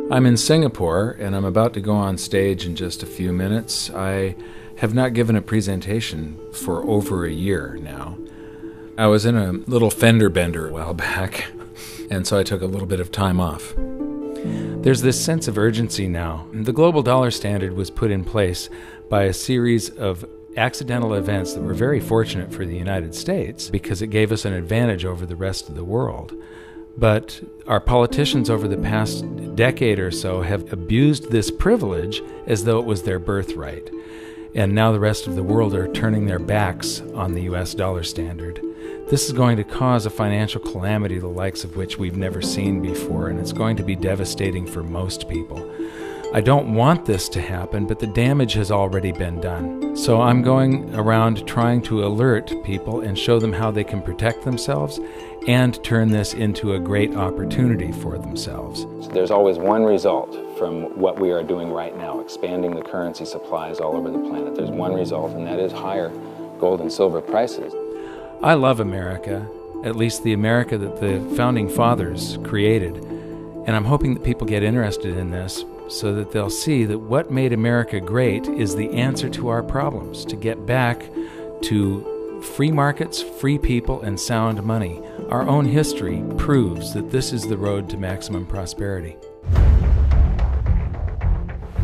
I'm in Singapore, and I'm about to go on stage in just a few minutes. I have not given a presentation for over a year now. I was in a little fender bender a while back, and so I took a little bit of time off. There's this sense of urgency now. The global dollar standard was put in place by a series of accidental events that were very fortunate for the United States because it gave us an advantage over the rest of the world. But our politicians over the past decade or so have abused this privilege as though it was their birthright. And now the rest of the world are turning their backs on the US dollar standard. This is going to cause a financial calamity the likes of which we've never seen before, and it's going to be devastating for most people. I don't want this to happen, but the damage has already been done. So I'm going around trying to alert people and show them how they can protect themselves and turn this into a great opportunity for themselves. So there's always one result from what we are doing right now, expanding the currency supplies all over the planet. There's one result, and that is higher gold and silver prices. I love America, at least the America that the Founding Fathers created. And I'm hoping that people get interested in this so that they'll see that what made America great is the answer to our problems, to get back to free markets, free people, and sound money. Our own history proves that this is the road to maximum prosperity.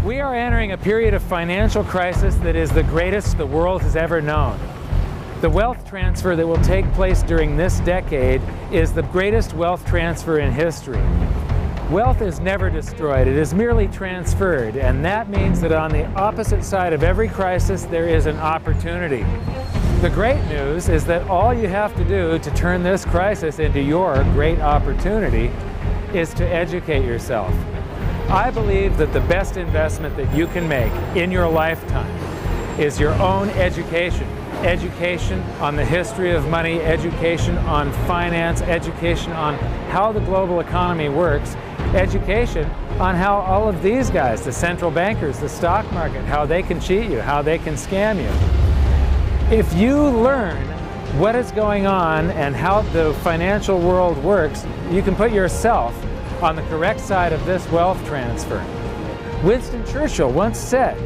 We are entering a period of financial crisis that is the greatest the world has ever known. The wealth transfer that will take place during this decade is the greatest wealth transfer in history. Wealth is never destroyed, it is merely transferred, and that means that on the opposite side of every crisis there is an opportunity. The great news is that all you have to do to turn this crisis into your great opportunity is to educate yourself. I believe that the best investment that you can make in your lifetime is your own education. Education on the history of money, education on finance, education on how the global economy works, education on how all of these guys, the central bankers, the stock market, how they can cheat you, how they can scam you. If you learn what is going on and how the financial world works, you can put yourself on the correct side of this wealth transfer. Winston Churchill once said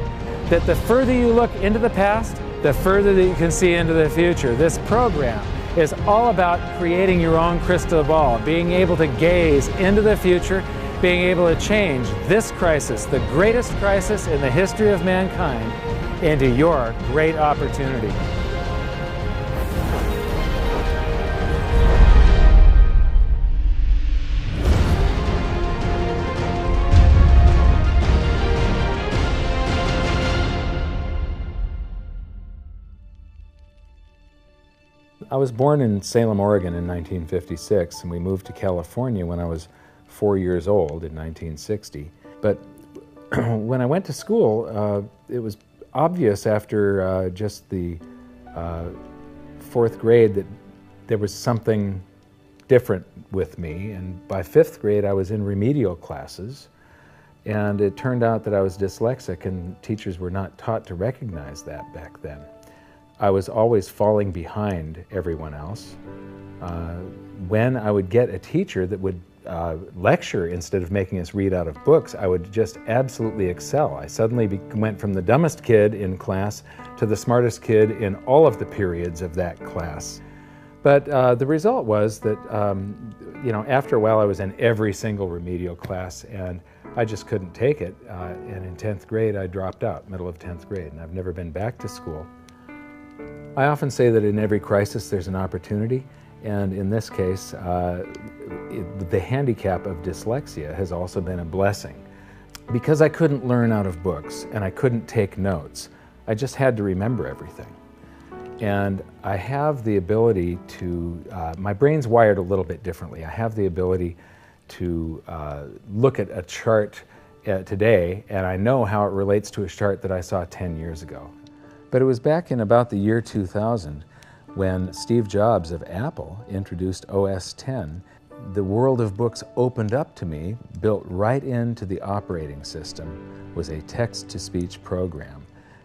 that the further you look into the past, the further that you can see into the future. This program is all about creating your own crystal ball, being able to gaze into the future, being able to change this crisis, the greatest crisis in the history of mankind, into your great opportunity. I was born in Salem, Oregon in 1956, and we moved to California when I was 4 years old in 1960. But when I went to school, it was obvious after just the fourth grade that there was something different with me. And by fifth grade, I was in remedial classes. And it turned out that I was dyslexic, and teachers were not taught to recognize that back then. I was always falling behind everyone else. When I would get a teacher that would lecture instead of making us read out of books, I would just absolutely excel. I suddenly went from the dumbest kid in class to the smartest kid in all of the periods of that class. But the result was that, after a while I was in every single remedial class, and I just couldn't take it. And in 10th grade, I dropped out, middle of 10th grade, and I've never been back to school. I often say that in every crisis there's an opportunity, and in this case, the handicap of dyslexia has also been a blessing. Because I couldn't learn out of books and I couldn't take notes, I just had to remember everything. And I have the ability to, my brain's wired a little bit differently. I have the ability to look at a chart today, and I know how it relates to a chart that I saw 10 years ago. But it was back in about the year 2000 when Steve Jobs of Apple introduced OS X. The world of books opened up to me, built right into the operating system, was a text-to-speech program.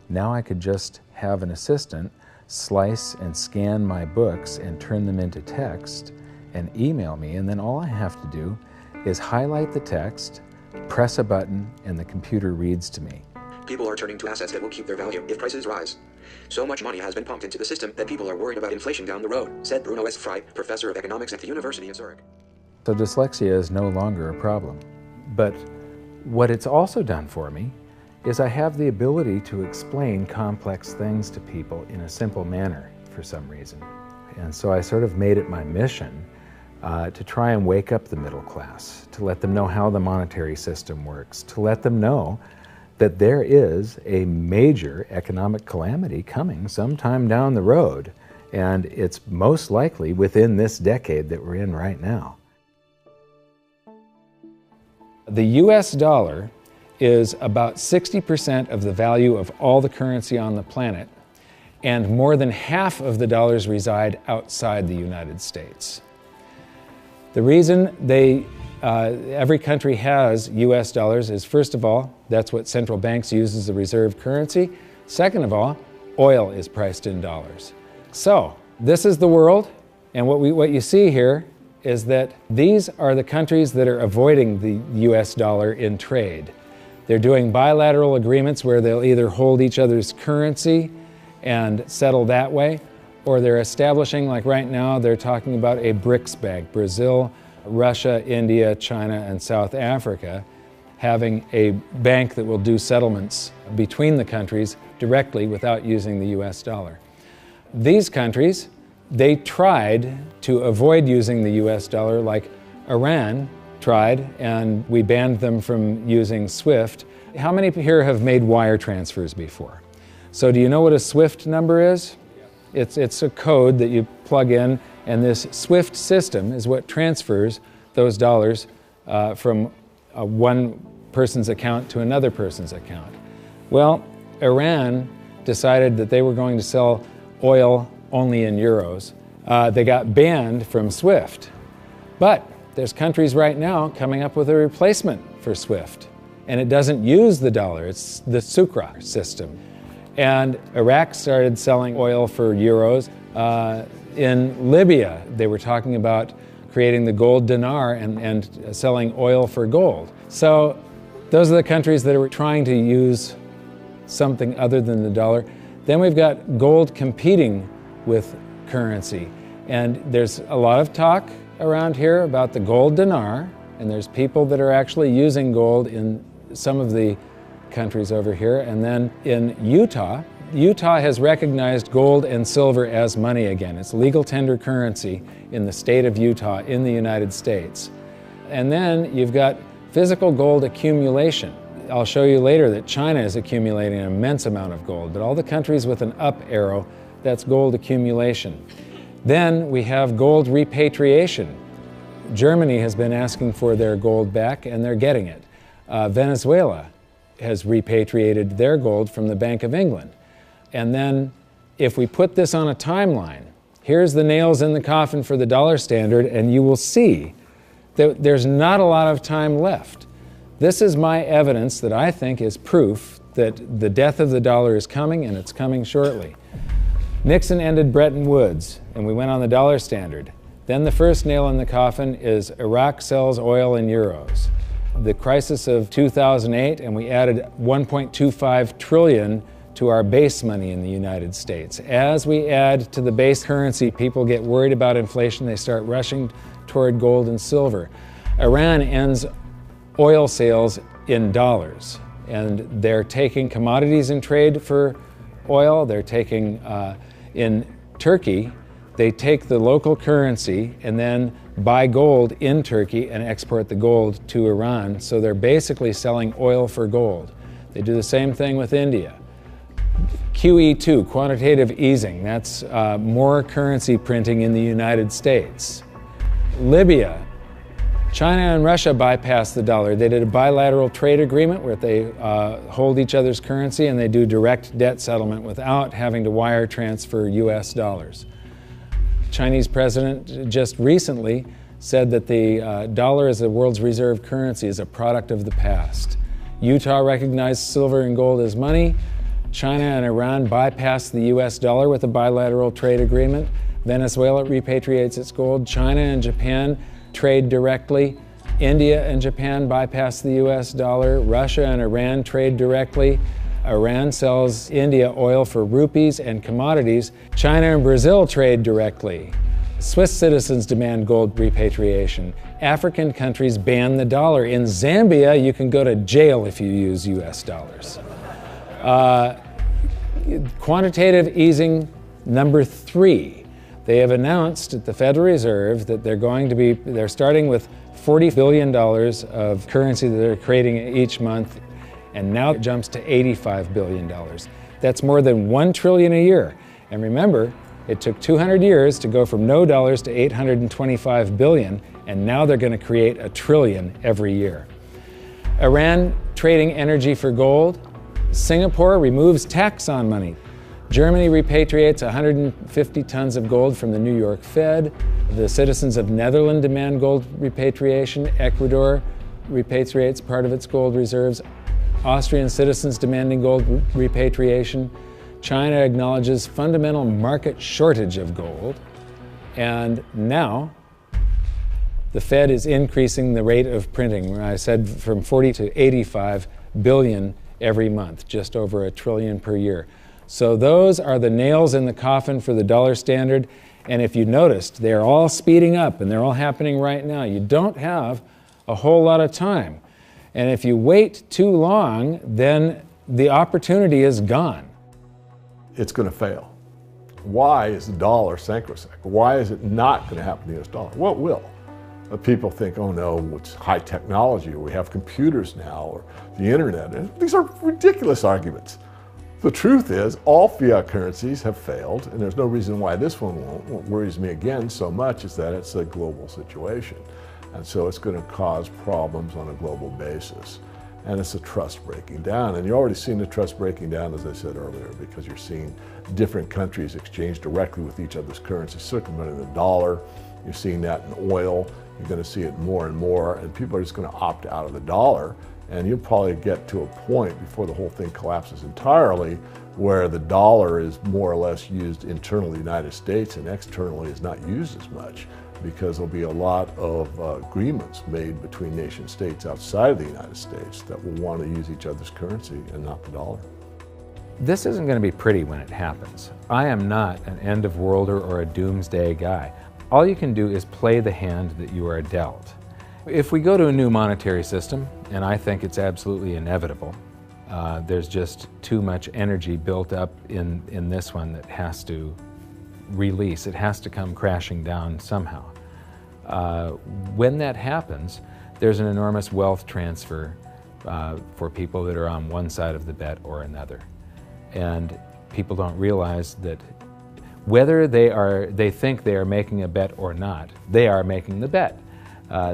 Now I could just have an assistant slice and scan my books and turn them into text and email me, and then all I have to do is highlight the text, press a button and the computer reads to me. People are turning to assets that will keep their value if prices rise. So much money has been pumped into the system that people are worried about inflation down the road, said Bruno S. Fry, professor of economics at the University of Zurich. So dyslexia is no longer a problem. But what it's also done for me is I have the ability to explain complex things to people in a simple manner for some reason. And so I sort of made it my mission to try and wake up the middle class, to let them know how the monetary system works, to let them know that there is a major economic calamity coming sometime down the road, and it's most likely within this decade that we're in right now. The US dollar is about 60% of the value of all the currency on the planet, and more than half of the dollars reside outside the United States. The reason every country has US dollars is, first of all, that's what central banks use as the reserve currency. Second of all, oil is priced in dollars. So this is the world, and what you see here is that these are the countries that are avoiding the US dollar in trade. They're doing bilateral agreements where they'll either hold each other's currency and settle that way, or they're establishing, like right now, they're talking about a BRICS bank, Brazil, Russia, India, China, and South Africa, having a bank that will do settlements between the countries directly without using the US dollar. These countries, they tried to avoid using the US dollar, like Iran tried, and we banned them from using SWIFT. How many here have made wire transfers before? So do you know what a SWIFT number is? It's a code that you plug in, and this SWIFT system is what transfers those dollars from one person's account to another person's account. Well, Iran decided that they were going to sell oil only in euros. They got banned from SWIFT. But there's countries right now coming up with a replacement for SWIFT, and it doesn't use the dollar, it's the Sukra system. And Iraq started selling oil for euros. In Libya, they were talking about creating the gold dinar and selling oil for gold. So those are the countries that are trying to use something other than the dollar. Then we've got gold competing with currency. And there's a lot of talk around here about the gold dinar, and there's people that are actually using gold in some of the countries over here. And then in Utah has recognized gold and silver as money again. It's legal tender currency in the state of Utah in the United States. And then you've got physical gold accumulation. I'll show you later that China is accumulating an immense amount of gold, but all the countries with an up arrow, that's gold accumulation. Then we have gold repatriation. Germany has been asking for their gold back, and they're getting it. Venezuela has repatriated their gold from the Bank of England. And then if we put this on a timeline, here's the nails in the coffin for the dollar standard, and you will see that there's not a lot of time left. This is my evidence that I think is proof that the death of the dollar is coming, and it's coming shortly. Nixon ended Bretton Woods, and we went on the dollar standard. Then the first nail in the coffin is Iraq sells oil in euros. The crisis of 2008, and we added 1.25 trillion to our base money in the United States. As we add to the base currency, people get worried about inflation. They start rushing toward gold and silver. Iran ends oil sales in dollars, and they're taking commodities in trade for oil. They're taking, in Turkey, they take the local currency and then buy gold in Turkey and export the gold to Iran. So they're basically selling oil for gold. They do the same thing with India. QE2, quantitative easing, that's more currency printing in the United States. Libya, China and Russia bypassed the dollar. They did a bilateral trade agreement where they hold each other's currency, and they do direct debt settlement without having to wire transfer US dollars. Chinese president just recently said that the dollar as the world's reserve currency is a product of the past. Utah recognized silver and gold as money. China and Iran bypassed the US dollar with a bilateral trade agreement. Venezuela repatriates its gold. China and Japan trade directly. India and Japan bypass the US dollar. Russia and Iran trade directly. Iran sells India oil for rupees and commodities. China and Brazil trade directly. Swiss citizens demand gold repatriation. African countries ban the dollar. In Zambia, you can go to jail if you use US dollars. Quantitative easing number 3. They have announced at the Federal Reserve that they're starting with $40 billion of currency that they're creating each month, and now it jumps to $85 billion. That's more than $1 trillion a year. And remember, it took 200 years to go from no dollars to 825 billion, and now they're going to create $1 trillion every year. Iran trading energy for gold. Singapore removes tax on money. Germany repatriates 150 tons of gold from the New York Fed. The citizens of Netherlands demand gold repatriation. Ecuador repatriates part of its gold reserves. Austrian citizens demanding gold repatriation. China acknowledges fundamental market shortage of gold. And now, the Fed is increasing the rate of printing. I said from 40 to 85 billion every month, just over $1 trillion per year. So those are the nails in the coffin for the dollar standard. And if you noticed, they're all speeding up and they're all happening right now. You don't have a whole lot of time. And if you wait too long, then the opportunity is gone. It's going to fail. Why is the dollar sacrosanct? Why is it not going to happen to the US dollar? Well, it will. People think, oh no, it's high technology, or we have computers now, or the internet. And these are ridiculous arguments. The truth is, all fiat currencies have failed, and there's no reason why this one won't. What worries me again so much is that it's a global situation. And so it's going to cause problems on a global basis. And it's a trust breaking down. And you're already seeing the trust breaking down, as I said earlier, because you're seeing different countries exchange directly with each other's currencies, circumventing the dollar. You're seeing that in oil. You're going to see it more and more, and people are just going to opt out of the dollar. And you'll probably get to a point before the whole thing collapses entirely where the dollar is more or less used internally in the United States and externally is not used as much, because there'll be a lot of agreements made between nation states outside of the United States that will want to use each other's currency and not the dollar. This isn't going to be pretty when it happens. I am not an end of worlder or a doomsday guy. All you can do is play the hand that you are dealt. If we go to a new monetary system, and I think it's absolutely inevitable, there's just too much energy built up in this one that has to release. It has to come crashing down somehow. When that happens, there's an enormous wealth transfer for people that are on one side of the bet or another. And people don't realize that whether they think they are making a bet or not, they are making the bet.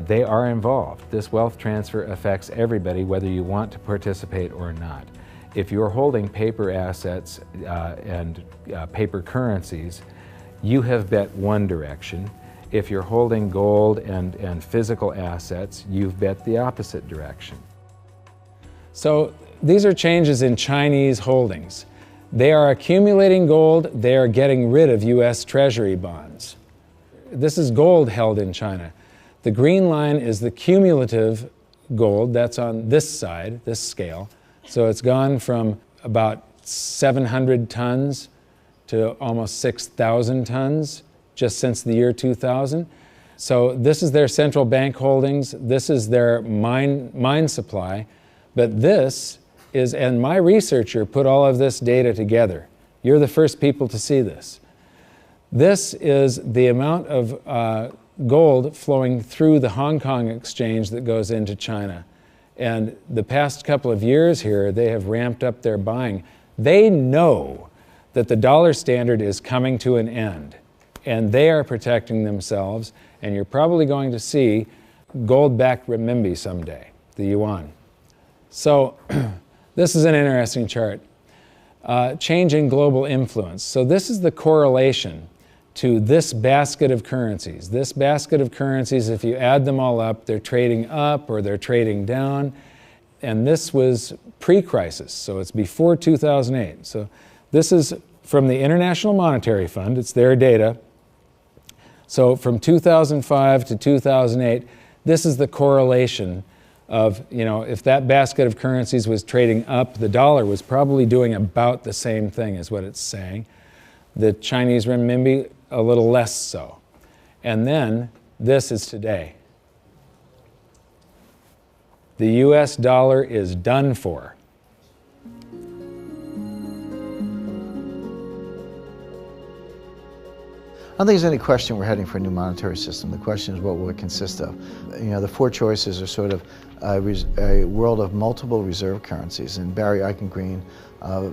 They are involved. This wealth transfer affects everybody, whether you want to participate or not. If you're holding paper assets and paper currencies, you have bet one direction. If you're holding gold and physical assets, you've bet the opposite direction. So these are changes in Chinese holdings. They are accumulating gold, they are getting rid of US Treasury bonds. This is gold held in China. The green line is the cumulative gold, that's on this side, this scale. So it's gone from about 700 tons to almost 6,000 tons just since the year 2000. So this is their central bank holdings, this is their mine supply, but this is, and my researcher put all of this data together. You're the first people to see this. This is the amount of gold flowing through the Hong Kong exchange that goes into China. And the past couple of years here, they have ramped up their buying. They know that the dollar standard is coming to an end, and they are protecting themselves, and you're probably going to see gold-backed renminbi someday, the yuan. So this is an interesting chart. Changing global influence. So this is the correlation to this basket of currencies. This basket of currencies, if you add them all up, they're trading up or they're trading down. And this was pre-crisis, so it's before 2008. So this is from the International Monetary Fund, it's their data. So from 2005 to 2008, this is the correlation of, if that basket of currencies was trading up, the dollar was probably doing about the same thing is what it's saying. The Chinese renminbi, a little less so. And then this is today. The US dollar is done for. I don't think there's any question we're heading for a new monetary system. The question is, what will it consist of? The four choices are sort of a world of multiple reserve currencies, and Barry Eichengreen,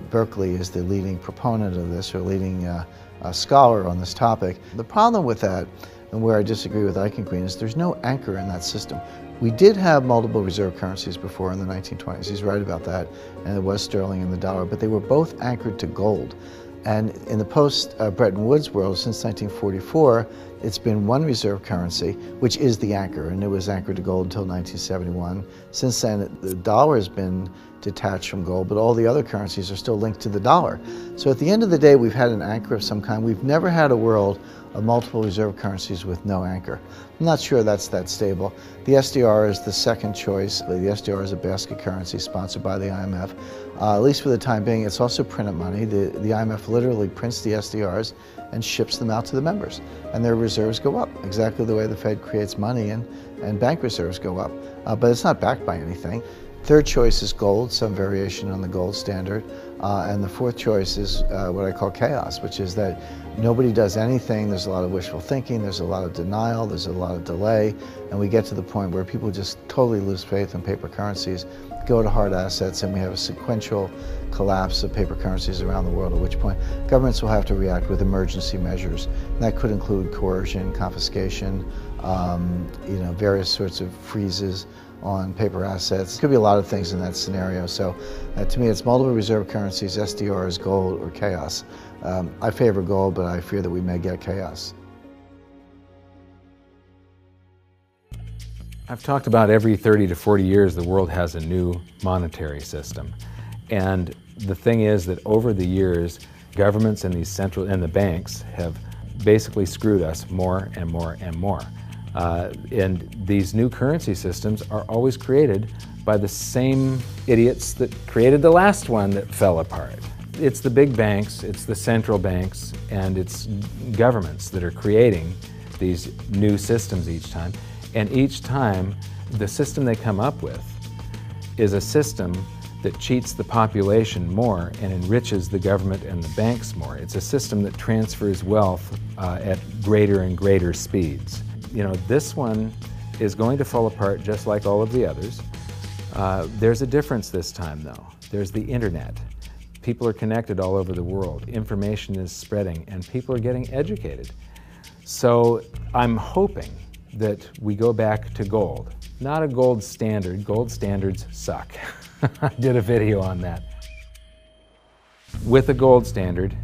Berkeley, is the leading proponent of this, or leading scholar on this topic. The problem with that, and where I disagree with Eichengreen, is there's no anchor in that system. We did have multiple reserve currencies before in the 1920s. He's right about that, and it was sterling and the dollar, but they were both anchored to gold. And in the post-Bretton Woods world, since 1944, it's been one reserve currency, which is the anchor, and it was anchored to gold until 1971. Since then, the dollar has been detached from gold, but all the other currencies are still linked to the dollar. So at the end of the day, we've had an anchor of some kind. We've never had a world of multiple reserve currencies with no anchor. I'm not sure that's that stable. The SDR is the second choice. The SDR is a basket currency sponsored by the IMF. At least for the time being, it's also printed money. The IMF literally prints the SDRs and ships them out to the members, and their reserves go up, exactly the way the Fed creates money and bank reserves go up. But it's not backed by anything. Third choice is gold, some variation on the gold standard. And the fourth choice is what I call chaos, which is that nobody does anything. There's a lot of wishful thinking, there's a lot of denial, there's a lot of delay, and we get to the point where people just totally lose faith in paper currencies, go to hard assets, and we have a sequential collapse of paper currencies around the world, at which point governments will have to react with emergency measures. And that could include coercion, confiscation, various sorts of freezes on paper assets. It could be a lot of things in that scenario. So to me, it's multiple reserve currencies, SDRs, gold, or chaos. I favor gold, but I fear that we may get chaos. I've talked about every 30 to 40 years the world has a new monetary system. And the thing is that over the years, governments and the banks have basically screwed us more and more and more. And these new currency systems are always created by the same idiots that created the last one that fell apart. It's the big banks, it's the central banks, and it's governments that are creating these new systems each time. And each time, the system they come up with is a system that cheats the population more and enriches the government and the banks more. It's a system that transfers wealth at greater and greater speeds. This one is going to fall apart just like all of the others. There's a difference this time, though. There's the internet. People are connected all over the world. Information is spreading, and people are getting educated. So I'm hoping that we go back to gold. Not a gold standard. Gold standards suck. I did a video on that. With a gold standard,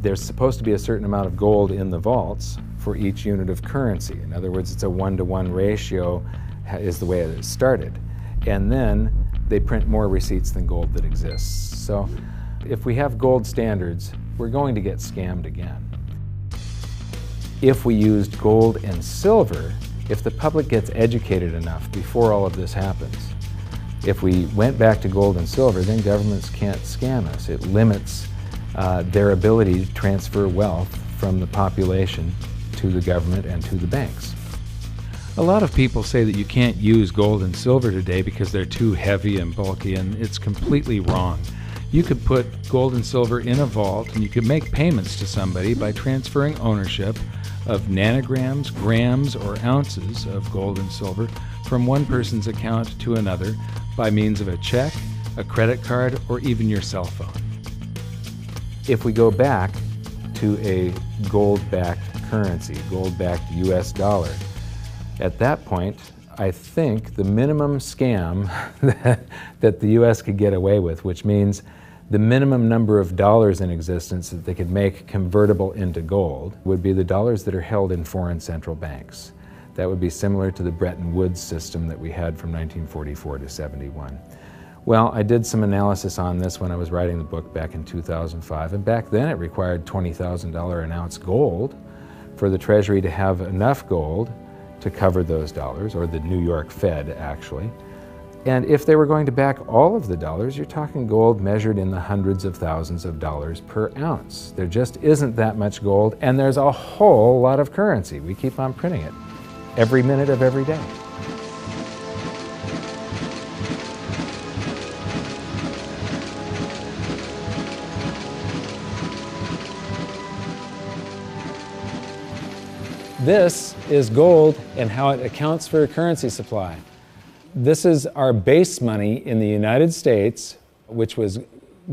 there's supposed to be a certain amount of gold in the vaults for each unit of currency. In other words, it's a 1-to-1 ratio is the way it started. And then they print more receipts than gold that exists. So if we have gold standards, we're going to get scammed again. If we used gold and silver, if the public gets educated enough before all of this happens, if we went back to gold and silver, then governments can't scam us. It limits their ability to transfer wealth from the population to the government and to the banks. A lot of people say that you can't use gold and silver today because they're too heavy and bulky, and it's completely wrong. You could put gold and silver in a vault, and you could make payments to somebody by transferring ownership of nanograms, grams, or ounces of gold and silver from one person's account to another by means of a check, a credit card, or even your cell phone. If we go back to a gold-backed currency, gold-backed US dollar, at that point, I think the minimum scam that the US could get away with, which means the minimum number of dollars in existence that they could make convertible into gold, would be the dollars that are held in foreign central banks. That would be similar to the Bretton Woods system that we had from 1944 to 71. Well, I did some analysis on this when I was writing the book back in 2005, and back then it required $20,000 an ounce gold for the Treasury to have enough gold to cover those dollars, or the New York Fed actually. And if they were going to back all of the dollars, you're talking gold measured in the hundreds of thousands of dollars per ounce. There just isn't that much gold, and there's a whole lot of currency. We keep on printing it every minute of every day. This is gold and how it accounts for a currency supply. This is our base money in the United States, which was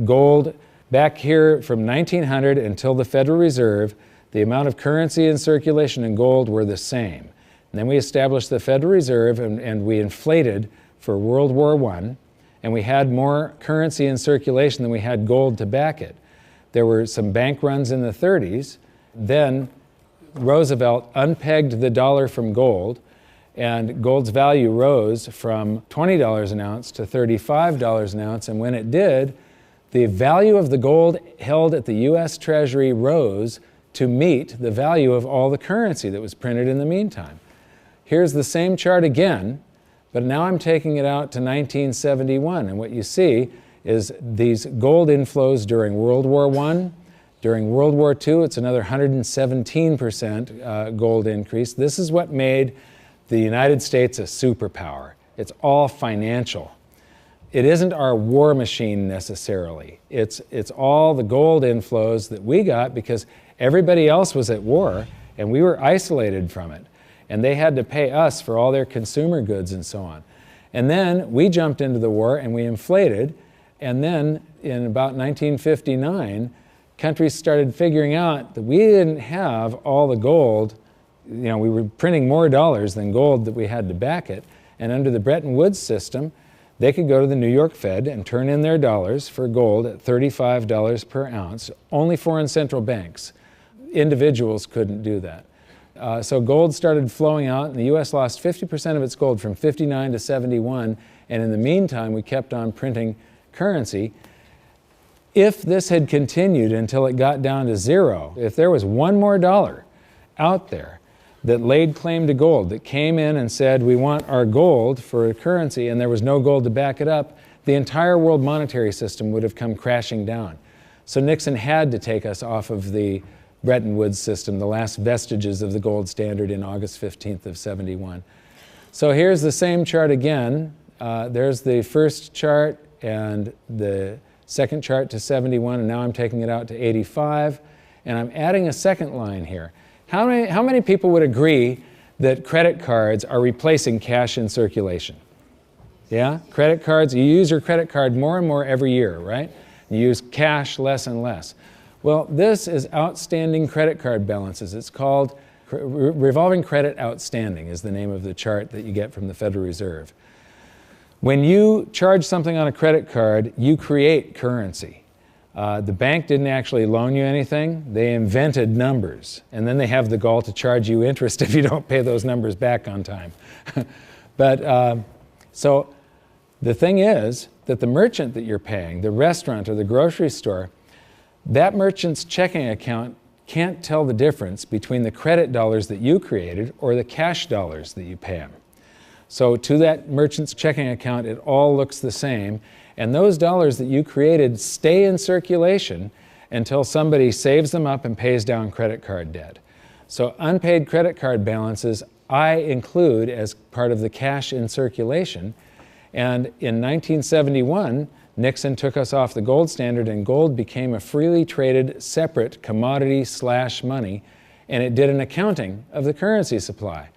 gold back here from 1900 until the Federal Reserve. The amount of currency in circulation in gold were the same. And then we established the Federal Reserve and we inflated for World War I, and we had more currency in circulation than we had gold to back it. There were some bank runs in the 30s. Then Roosevelt unpegged the dollar from gold, and gold's value rose from $20 an ounce to $35 an ounce, and when it did, the value of the gold held at the U.S. Treasury rose to meet the value of all the currency that was printed in the meantime. Here's the same chart again, but now I'm taking it out to 1971, and what you see is these gold inflows during World War I. During World War II, it's another 117% gold increase. This is what made the United States a superpower. It's all financial. It isn't our war machine necessarily. It's all the gold inflows that we got because everybody else was at war and we were isolated from it. And they had to pay us for all their consumer goods and so on. And then we jumped into the war and we inflated. And then in about 1959, countries started figuring out that we didn't have all the gold. You know, we were printing more dollars than gold that we had to back it. And under the Bretton Woods system, they could go to the New York Fed and turn in their dollars for gold at $35 per ounce. Only foreign central banks. Individuals couldn't do that. So gold started flowing out, and the U.S. lost 50% of its gold from 59 to 71. And in the meantime, we kept on printing currency. If this had continued until it got down to zero, if there was one more dollar out there that laid claim to gold, that came in and said, we want our gold for a currency, and there was no gold to back it up, the entire world monetary system would have come crashing down. So Nixon had to take us off of the Bretton Woods system, the last vestiges of the gold standard in August 15th of 71. So here's the same chart again. There's the first chart and the second chart to 71, and now I'm taking it out to 85, and I'm adding a second line here. How many people would agree that credit cards are replacing cash in circulation? Yeah? Credit cards, you use your credit card more and more every year, right? You use cash less and less. Well, this is outstanding credit card balances. It's called revolving credit outstanding is the name of the chart that you get from the Federal Reserve. When you charge something on a credit card, you create currency. The bank didn't actually loan you anything. They invented numbers. And then they have the gall to charge you interest if you don't pay those numbers back on time. So the thing is that the merchant that you're paying, the restaurant or the grocery store, that merchant's checking account can't tell the difference between the credit dollars that you created or the cash dollars that you pay them. So to that merchant's checking account, it all looks the same. And those dollars that you created stay in circulation until somebody saves them up and pays down credit card debt. So unpaid credit card balances I include as part of the cash in circulation. And in 1971, Nixon took us off the gold standard and gold became a freely traded separate commodity/money, and it did an accounting of the currency supply.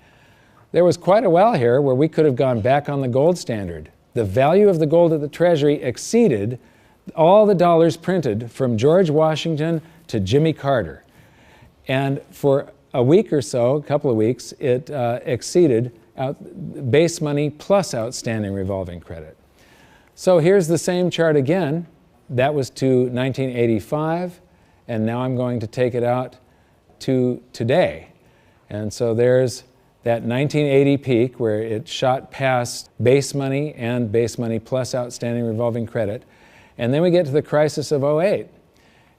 There was quite a while here where we could have gone back on the gold standard. The value of the gold at the Treasury exceeded all the dollars printed from George Washington to Jimmy Carter. And for a week or so, a couple of weeks, it exceeded base money plus outstanding revolving credit. So here's the same chart again. That was to 1985, and now I'm going to take it out to today. And so there's that 1980 peak where it shot past base money and base money plus outstanding revolving credit. And then we get to the crisis of '08.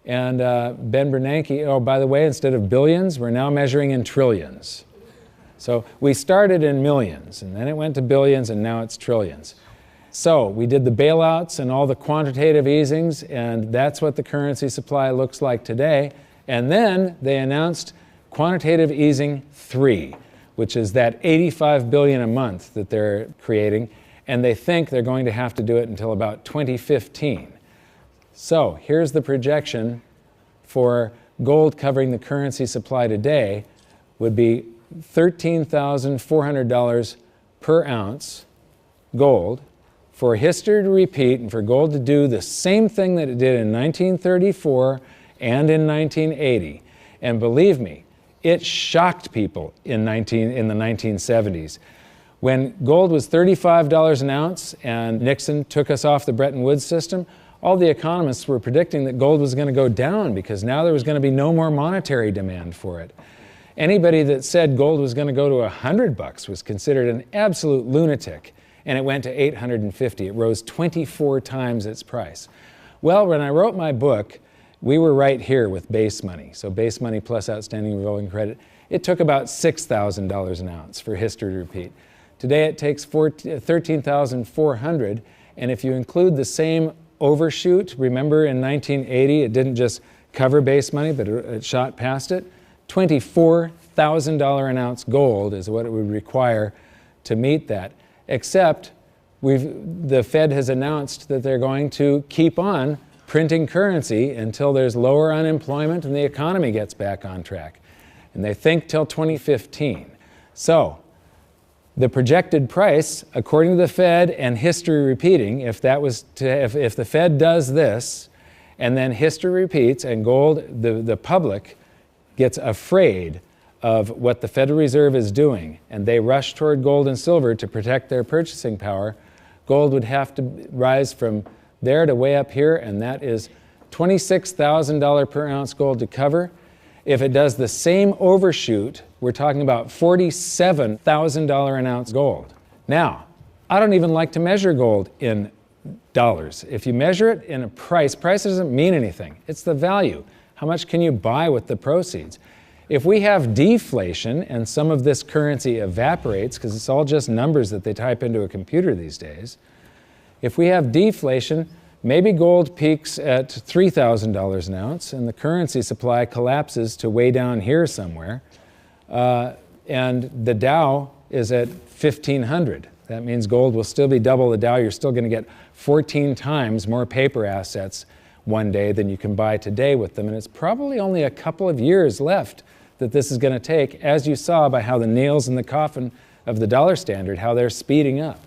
And Ben Bernanke, oh, by the way, instead of billions, we're now measuring in trillions. So we started in millions, and then it went to billions, and now it's trillions. So we did the bailouts and all the quantitative easings, and that's what the currency supply looks like today. And then they announced quantitative easing 3, which is that $85 billion a month that they're creating, and they think they're going to have to do it until about 2015. So here's the projection for gold covering the currency supply today would be $13,400 per ounce gold. For history to repeat and for gold to do the same thing that it did in 1934 and in 1980. And believe me, it shocked people in the 1970s. When gold was $35 an ounce and Nixon took us off the Bretton Woods system, all the economists were predicting that gold was going to go down because now there was going to be no more monetary demand for it. Anybody that said gold was going to go to $100 was considered an absolute lunatic. And it went to $850. It rose 24 times its price. Well, when I wrote my book, we were right here with base money. So base money plus outstanding revolving credit. It took about $6,000 an ounce for history to repeat. Today it takes $13,400, and if you include the same overshoot, remember in 1980 it didn't just cover base money, but it shot past it. $24,000 an ounce gold is what it would require to meet that. Except the Fed has announced that they're going to keep on printing currency until there's lower unemployment and the economy gets back on track. And they think till 2015. So the projected price, according to the Fed and history repeating, if the Fed does this and then history repeats and gold, the public gets afraid of what the Federal Reserve is doing, and they rush toward gold and silver to protect their purchasing power, gold would have to rise from there to way up here, and that is $26,000 per ounce gold to cover. If it does the same overshoot, we're talking about $47,000 an ounce gold. Now, I don't even like to measure gold in dollars. If you measure it in a price doesn't mean anything. It's the value. How much can you buy with the proceeds? If we have deflation and some of this currency evaporates, because it's all just numbers that they type into a computer these days, if we have deflation, maybe gold peaks at $3,000 an ounce and the currency supply collapses to way down here somewhere, and the Dow is at 1,500. That means gold will still be double the Dow. You're still going to get 14 times more paper assets one day than you can buy today with them, and it's probably only a couple of years left that this is going to take, as you saw by how the nails in the coffin of the dollar standard, how they're speeding up.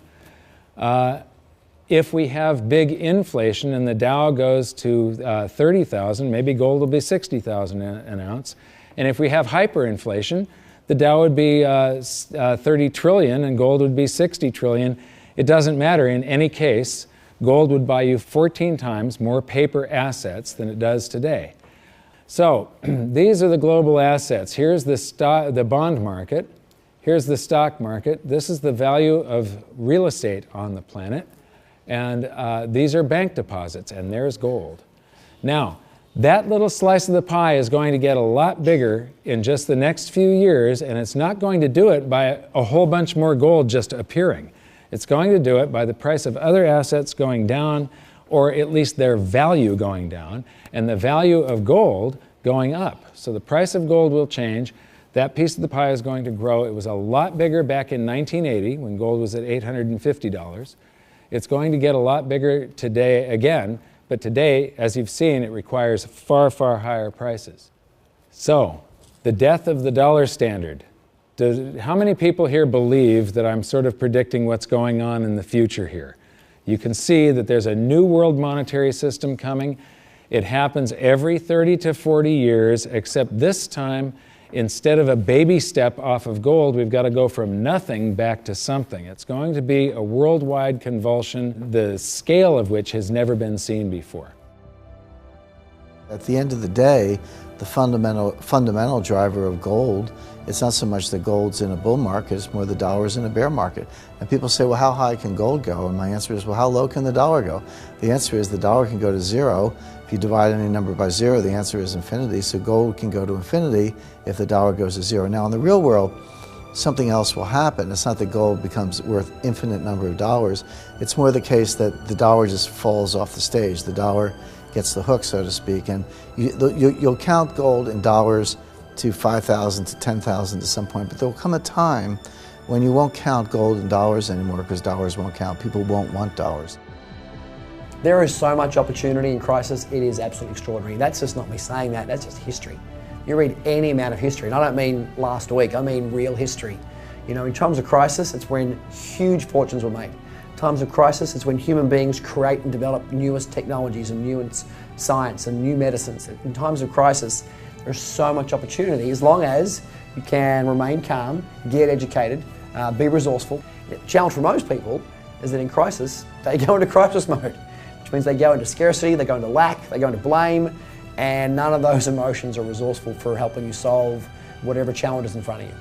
If we have big inflation and the Dow goes to 30,000, maybe gold will be 60,000 an ounce. And if we have hyperinflation, the Dow would be 30 trillion and gold would be 60 trillion. It doesn't matter. In any case, gold would buy you 14 times more paper assets than it does today. So these are the global assets. Here's the bond market. Here's the stock market. This is the value of real estate on the planet. And these are bank deposits, and there's gold. Now, that little slice of the pie is going to get a lot bigger in just the next few years, and it's not going to do it by a whole bunch more gold just appearing. It's going to do it by the price of other assets going down, or at least their value going down, and the value of gold going up. So the price of gold will change. That piece of the pie is going to grow. It was a lot bigger back in 1980 when gold was at $850. It's going to get a lot bigger today again, but today, as you've seen, it requires far, far higher prices. So, the death of the dollar standard. How many people here believe that I'm sort of predicting what's going on in the future here? You can see that there's a new world monetary system coming. It happens every 30 to 40 years, except this time, instead of a baby step off of gold, we've got to go from nothing back to something. It's going to be a worldwide convulsion, the scale of which has never been seen before. At the end of the day, the fundamental driver of gold, it's not so much that gold's in a bull market, it's more the dollar's in a bear market. And people say, well, how high can gold go? And my answer is, well, how low can the dollar go? The answer is the dollar can go to zero. If you divide any number by zero, the answer is infinity. So gold can go to infinity if the dollar goes to zero. Now, in the real world, something else will happen. It's not that gold becomes worth infinite number of dollars. It's more the case that the dollar just falls off the stage. The dollar gets the hook, so to speak, and you'll count gold in dollars to 5,000 to 10,000 at some point, but there will come a time when you won't count gold in dollars anymore because dollars won't count. People won't want dollars. There is so much opportunity in crisis, it is absolutely extraordinary. That's just not me saying that, that's just history. You read any amount of history, and I don't mean last week, I mean real history. You know, in times of crisis, it's when huge fortunes were made. In times of crisis, it's when human beings create and develop newest technologies and newest science and new medicines. In times of crisis, there's so much opportunity as long as you can remain calm, get educated, be resourceful. The challenge for most people is that in crisis, they go into crisis mode, which means they go into scarcity, they go into lack, they go into blame, and none of those emotions are resourceful for helping you solve whatever challenge is in front of you.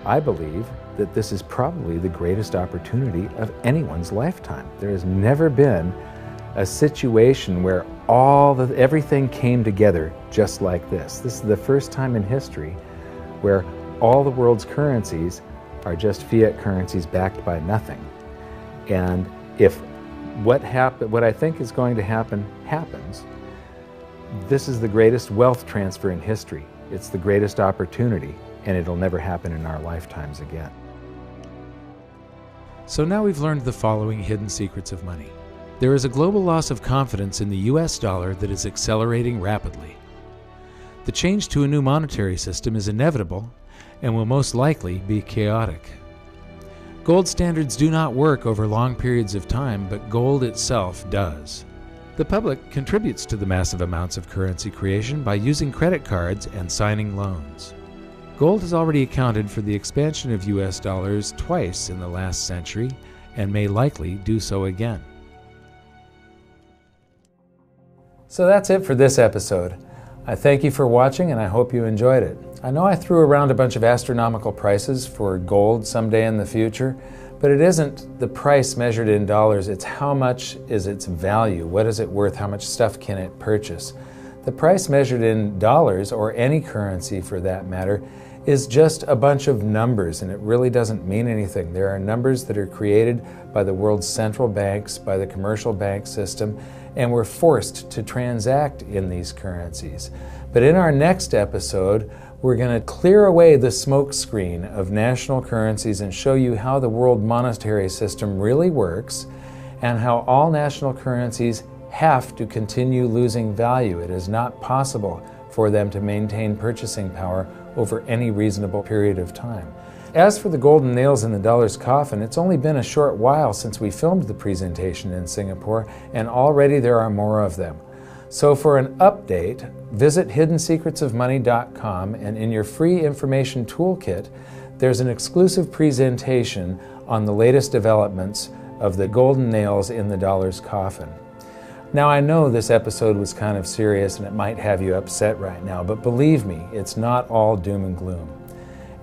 I believe that this is probably the greatest opportunity of anyone's lifetime. There has never been a situation where everything came together just like this. This is the first time in history where all the world's currencies are just fiat currencies backed by nothing. And if what I think is going to happen happens, this is the greatest wealth transfer in history. It's the greatest opportunity, and it'll never happen in our lifetimes again. So now we've learned the following hidden secrets of money. There is a global loss of confidence in the US dollar that is accelerating rapidly. The change to a new monetary system is inevitable and will most likely be chaotic. Gold standards do not work over long periods of time, but gold itself does. The public contributes to the massive amounts of currency creation by using credit cards and signing loans. Gold has already accounted for the expansion of US dollars twice in the last century and may likely do so again. So that's it for this episode. I thank you for watching, and I hope you enjoyed it. I know I threw around a bunch of astronomical prices for gold someday in the future, but it isn't the price measured in dollars, it's how much is its value, what is it worth, how much stuff can it purchase. The price measured in dollars, or any currency for that matter, is just a bunch of numbers, and it really doesn't mean anything. There are numbers that are created by the world's central banks, by the commercial bank system, and we're forced to transact in these currencies. But in our next episode, we're going to clear away the smoke screen of national currencies and show you how the world monetary system really works and how all national currencies have to continue losing value. It is not possible for them to maintain purchasing power over any reasonable period of time. As for the golden nails in the dollar's coffin, it's only been a short while since we filmed the presentation in Singapore, and already there are more of them. So for an update, visit hiddensecretsofmoney.com, and in your free information toolkit, there's an exclusive presentation on the latest developments of the golden nails in the dollar's coffin. Now, I know this episode was kind of serious and it might have you upset right now, but believe me, it's not all doom and gloom.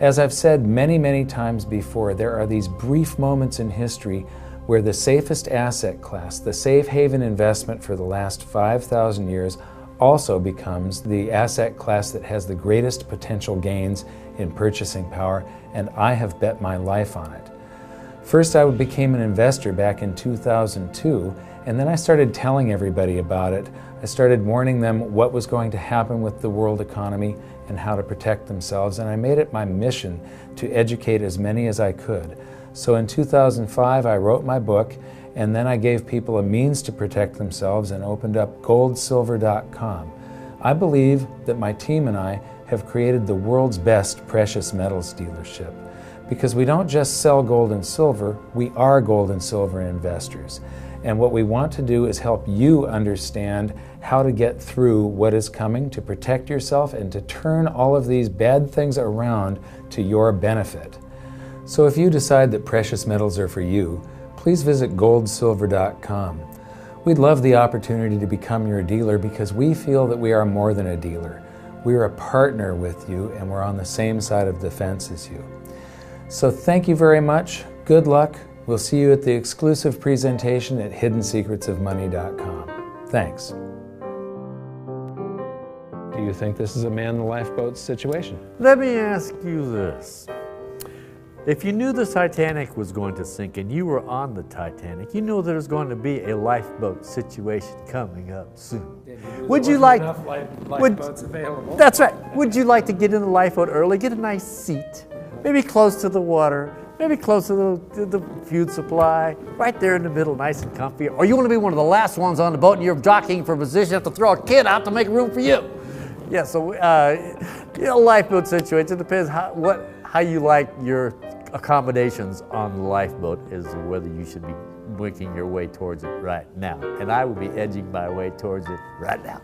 As I've said many, many times before, there are these brief moments in history where the safest asset class, the safe haven investment for the last 5,000 years, also becomes the asset class that has the greatest potential gains in purchasing power, and I have bet my life on it. First, I became an investor back in 2002, and then I started telling everybody about it. I started warning them what was going to happen with the world economy and how to protect themselves, and I made it my mission to educate as many as I could. So in 2005, I wrote my book, and then I gave people a means to protect themselves and opened up goldsilver.com. I believe that my team and I have created the world's best precious metals dealership, because we don't just sell gold and silver, we are gold and silver investors. And what we want to do is help you understand how to get through what is coming, to protect yourself, and to turn all of these bad things around to your benefit. So if you decide that precious metals are for you, please visit goldsilver.com. We'd love the opportunity to become your dealer because we feel that we are more than a dealer. We're a partner with you, and we're on the same side of the fence as you. So thank you very much. Good luck. We'll see you at the exclusive presentation at hiddensecretsofmoney.com. Thanks. you think this is a man in the lifeboat situation? Let me ask you this. If you knew the Titanic was going to sink and you were on the Titanic, you know there's going to be a lifeboat situation coming up soon. Would you like lifeboats available? That's right. Would you like to get in the lifeboat early, get a nice seat, maybe close to the water, maybe close to the food supply, right there in the middle, nice and comfy? Or you want to be one of the last ones on the boat and you're jockeying for position, have to throw a kid out to make room for you? Yeah, so lifeboat situation depends how you like your accommodations on the lifeboat is whether you should be winking your way towards it right now. And I will be edging my way towards it right now.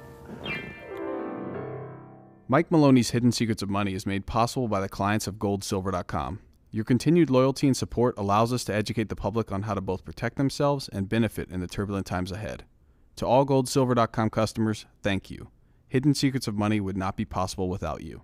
Mike Maloney's Hidden Secrets of Money is made possible by the clients of goldsilver.com. Your continued loyalty and support allows us to educate the public on how to both protect themselves and benefit in the turbulent times ahead. To all goldsilver.com customers, thank you. Hidden Secrets of Money would not be possible without you.